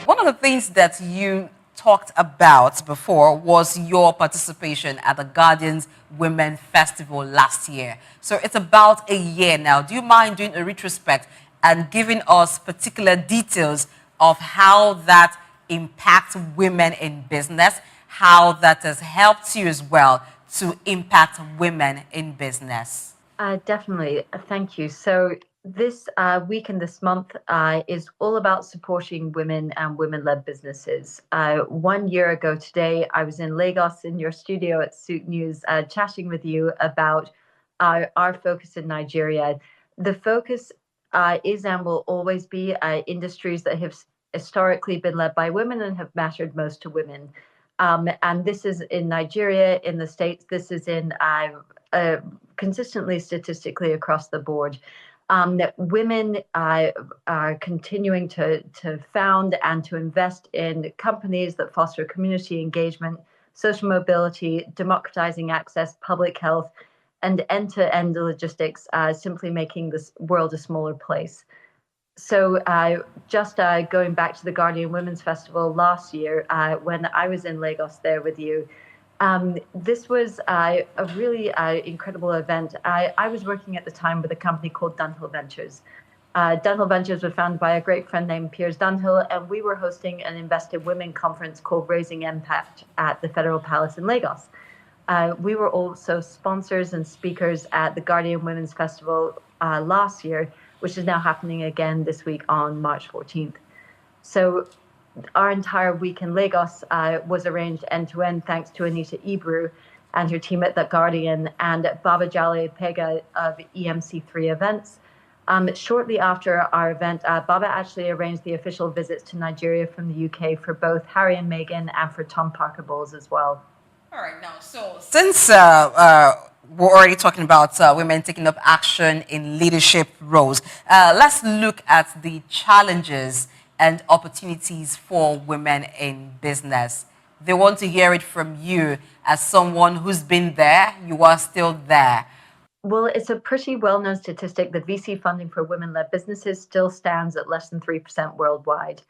one of the things that you talked about before was your participation at the Guardian's Women Festival last year. So it's about a year now. Do you mind doing a retrospect and giving us particular details of how that impacts women in business, how that has helped you as well to impact women in business? Definitely. Thank you. So this week and this month is all about supporting women and women-led businesses. 1 year ago today, I was in Lagos in your studio at Suit News chatting with you about our focus in Nigeria. The focus is and will always be industries that have historically been led by women and have mattered most to women. And this is in Nigeria, in the States, this is in consistently statistically across the board. That women are continuing to found and to invest in companies that foster community engagement, social mobility, democratizing access, public health, and end-to-end logistics, simply making this world a smaller place. So just going back to the Guardian Women's Festival last year, when I was in Lagos there with you, this was a really incredible event. I was working at the time with a company called Dunhill Ventures. Dunhill Ventures was founded by a great friend named Piers Dunhill, and we were hosting an Invested Women conference called Raising Impact at the Federal Palace in Lagos. We were also sponsors and speakers at the Guardian Women's Festival last year, which is now happening again this week on March 14th. So our entire week in Lagos was arranged end-to-end thanks to Anita Ibru and her team at The Guardian and Baba Jale Pega of EMC3 Events. Shortly after our event, Baba actually arranged the official visits to Nigeria from the UK for both Harry and Meghan and for Tom Parker Bowles as well. All right, now, so since we're already talking about women taking up action in leadership roles, let's look at the challenges and opportunities for women in business. They want to hear it from you as someone who's been there. You are still there. Well, it's a pretty well-known statistic that VC funding for women-led businesses still stands at less than 3% worldwide.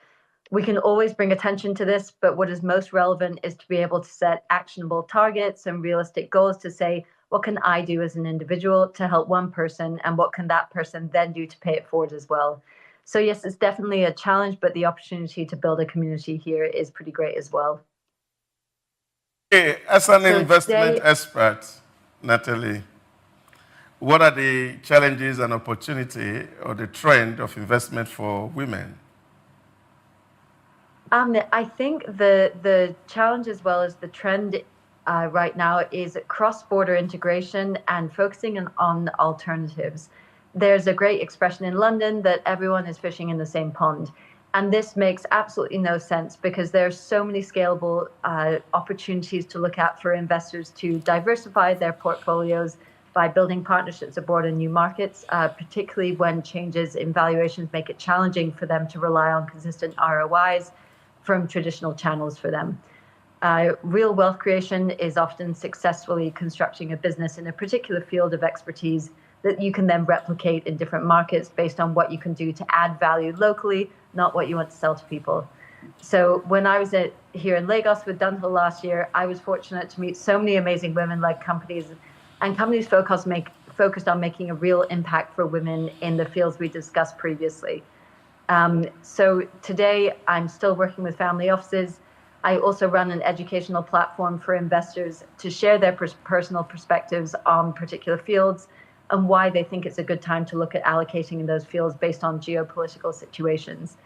We can always bring attention to this, but what is most relevant is to be able to set actionable targets and realistic goals to say, what can I do as an individual to help one person, and what can that person then do to pay it forward as well? So yes, it's definitely a challenge, but the opportunity to build a community here is pretty great as well. Okay, as an investment expert, Natalie, what are the challenges and opportunity or the trend of investment for women? I think the challenge as well as the trend right now is cross-border integration and focusing on alternatives. There's a great expression in London that everyone is fishing in the same pond. And this makes absolutely no sense because there are so many scalable opportunities to look at for investors to diversify their portfolios by building partnerships abroad in new markets, particularly when changes in valuations make it challenging for them to rely on consistent ROIs from traditional channels for them. Real wealth creation is often successfully constructing a business in a particular field of expertise that you can then replicate in different markets based on what you can do to add value locally, not what you want to sell to people. So when I was here in Lagos with Dunhill last year, I was fortunate to meet so many amazing women-led companies and companies focused on making a real impact for women in the fields we discussed previously. So today, I'm still working with family offices. I also run an educational platform for investors to share their personal perspectives on particular fields and why they think it's a good time to look at allocating in those fields based on geopolitical situations.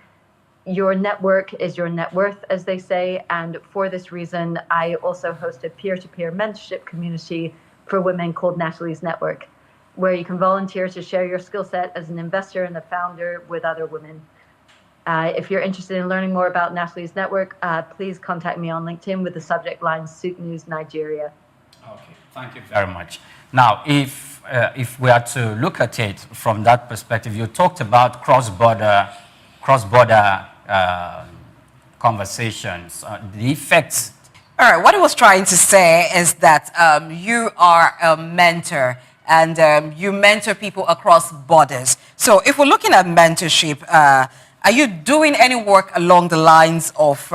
Your network is your net worth, as they say, and for this reason, I also host a peer-to-peer mentorship community for women called Natalie's Network, where you can volunteer to share your skill set as an investor and a founder with other women. If you're interested in learning more about Natalie's Network, please contact me on LinkedIn with the subject line Suit News Nigeria. Okay, thank you very much. Now, if we are to look at it from that perspective, you talked about cross-border conversations, the effects. All right, what I was trying to say is that you are a mentor and you mentor people across borders. So if we're looking at mentorship, Are you doing any work along the lines of,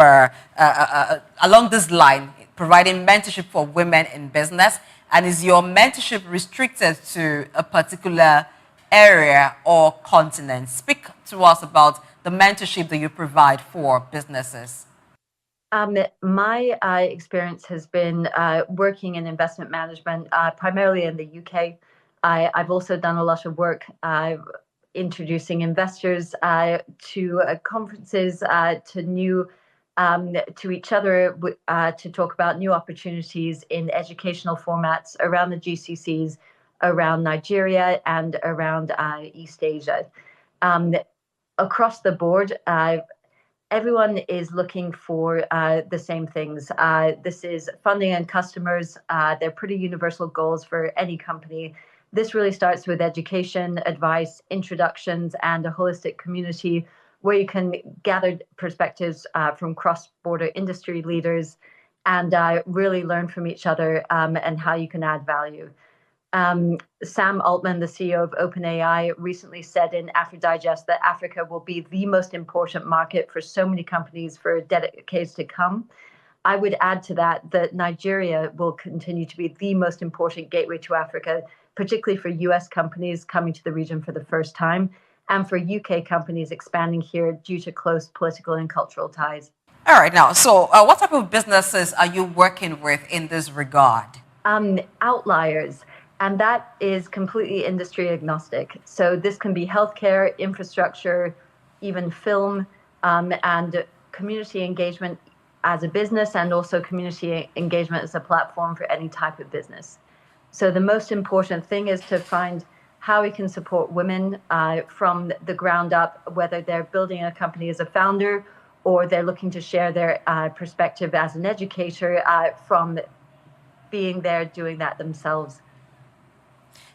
along this line, providing mentorship for women in business? And is your mentorship restricted to a particular area or continent? Speak to us about the mentorship that you provide for businesses. My experience has been working in investment management, primarily in the UK. I've also done a lot of work introducing investors to conferences, to each other, to talk about new opportunities in educational formats around the GCCs, around Nigeria, and around East Asia. Across the board, everyone is looking for the same things. This is funding and customers. They're pretty universal goals for any company. This really starts with education, advice, introductions, and a holistic community where you can gather perspectives from cross-border industry leaders and really learn from each other and how you can add value. Sam Altman, the CEO of OpenAI, recently said in AfriDigest that Africa will be the most important market for so many companies for decades to come. I would add to that that Nigeria will continue to be the most important gateway to Africa, particularly for US companies coming to the region for the first time, and for UK companies expanding here due to close political and cultural ties. All right, now, so what type of businesses are you working with in this regard? Outliers. And that is completely industry agnostic. So this can be healthcare, infrastructure, even film, and community engagement as a business, and also community engagement as a platform for any type of business. So the most important thing is to find how we can support women from the ground up, whether they're building a company as a founder or they're looking to share their perspective as an educator from being there, doing that themselves.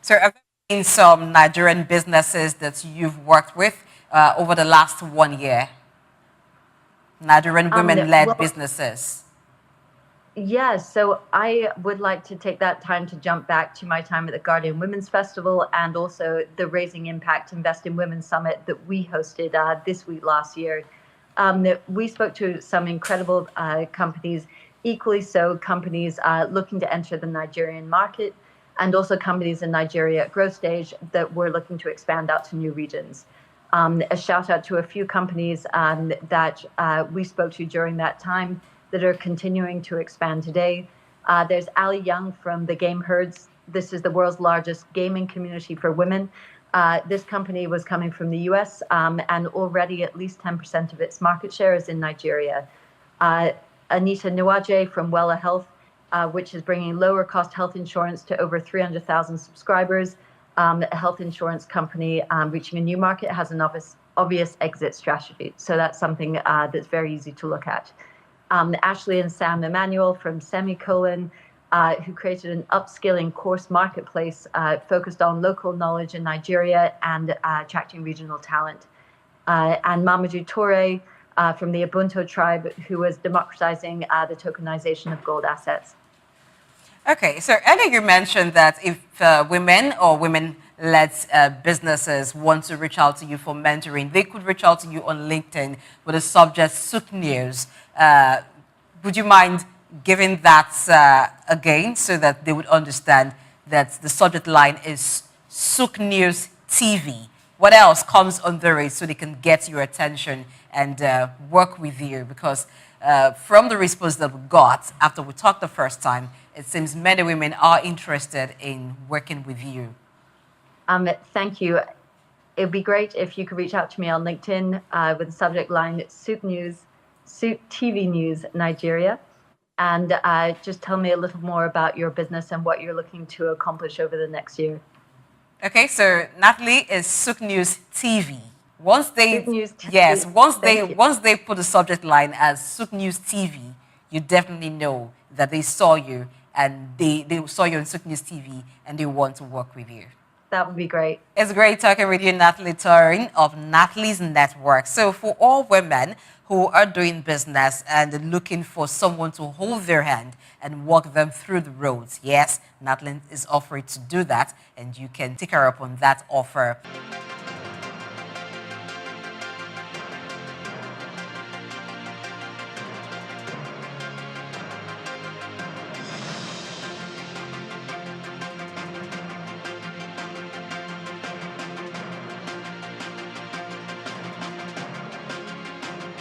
So have there been some Nigerian businesses that you've worked with over the last 1 year? Nigerian women-led businesses. Yes, so I would like to take that time to jump back to my time at the Guardian Women's Festival and also the Raising Impact Invest in Women Summit that we hosted this week last year. We spoke to some incredible companies, equally so companies looking to enter the Nigerian market, and also companies in Nigeria at growth stage that were looking to expand out to new regions. A shout out to a few companies that we spoke to during that time that are continuing to expand today. There's Ali Young from the Game Herds. This is the world's largest gaming community for women. This company was coming from the US and already at least 10% of its market share is in Nigeria. Anita Nuwaje from Wella Health, which is bringing lower cost health insurance to over 300,000 subscribers. A health insurance company reaching a new market has an obvious exit strategy. So that's something that's very easy to look at. Ashley and Sam Emanuel from Semicolon, who created an upskilling course marketplace focused on local knowledge in Nigeria and attracting regional talent. And Mamadou Toure from the Ubuntu tribe, who was democratizing the tokenization of gold assets. Okay, so earlier you mentioned that if women or women-led businesses want to reach out to you for mentoring, they could reach out to you on LinkedIn with the subject Souk News. Would you mind giving that again so that they would understand that the subject line is Souk News TV? What else comes under it so they can get your attention and work with you? Because from the response that we got after we talked the first time, it seems many women are interested in working with you. Thank you. It would be great if you could reach out to me on LinkedIn with the subject line Souk News, Souk TV News Nigeria, and just tell me a little more about your business and what you're looking to accomplish over the next year. Okay, so Natalie is Souk News TV. Once they put the subject line as Souk News TV, you definitely know that they saw you and they saw you on Souk News TV and they want to work with you. That would be great. It's great talking with you, Natalie Torin of Natalie's Network. So for all women who are doing business and looking for someone to hold their hand and walk them through the roads, yes, Natalie is offering to do that, and you can take her up on that offer.